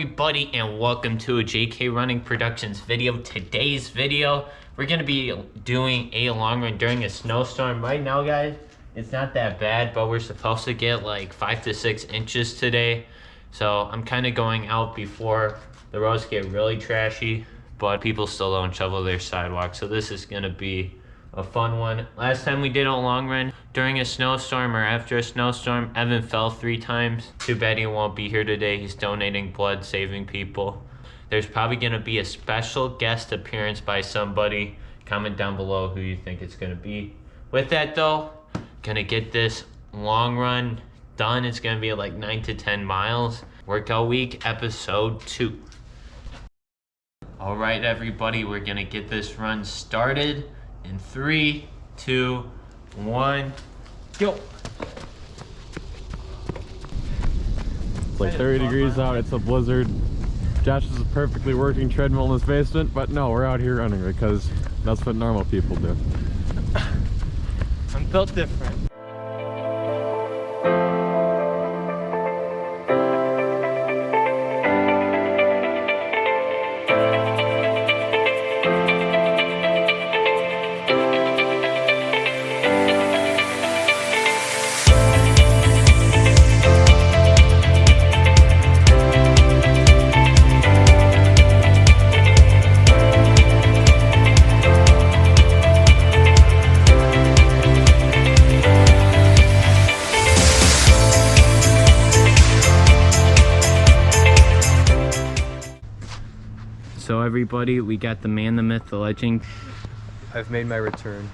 everybody, and welcome to a JK Running Productions video. Today's video, we're going to be doing a long run during a snowstorm. Right now, guys, it's not that bad, but we're supposed to get like 5 to 6 inches today. So I'm kind of going out before the roads get really trashy, but people still don't shovel their sidewalks. So this is going to be a fun one. Last time we did a long run during a snowstorm or after a snowstorm, Evan fell 3 times. Too bad he won't be here today. He's donating blood, saving people. There's probably gonna be a special guest appearance by somebody. Comment down below who you think it's gonna be. With that though, gonna get this long run done. It's gonna be like 9 to 10 miles. Workout week, episode 2. All right, everybody, we're gonna get this run started. In 3, 2, 1, go. It's like 30 degrees out, it's a blizzard. Josh is a perfectly working treadmill in his basement, but no, we're out here running because that's what normal people do. I'm built different. So everybody, we got the man, the myth, the legend. I've made my return.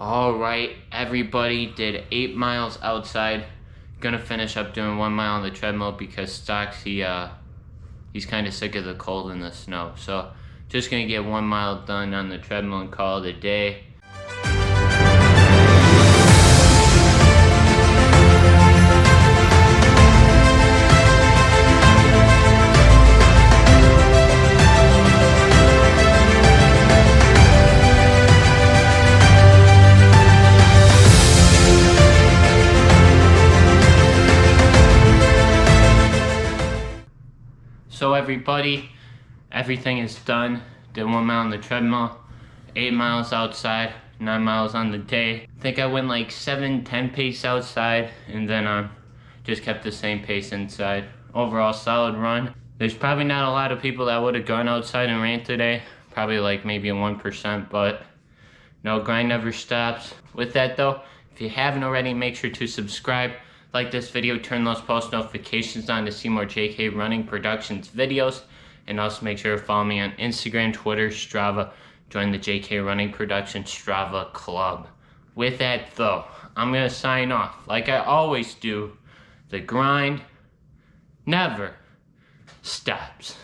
Alright, everybody did 8 miles outside. Gonna finish up doing 1 mile on the treadmill because Stocks, he's kind of sick of the cold and the snow. So just gonna get 1 mile done on the treadmill and call it a day. So everybody, everything is done. Did 1 mile on the treadmill, 8 miles outside, 9 miles on the day. I think I went like 7-10 pace outside, and then just kept the same pace inside. Overall solid run. There's probably not a lot of people that would have gone outside and ran today. Probably like maybe a 1%, but no, grind never stops. With that though, if you haven't already, make sure to subscribe. Like this video, turn those post notifications on to see more JK Running Productions videos. And also make sure to follow me on Instagram, Twitter, Strava. Join the JK Running Productions Strava Club. With that though, I'm going to sign off. Like I always do, the grind never stops.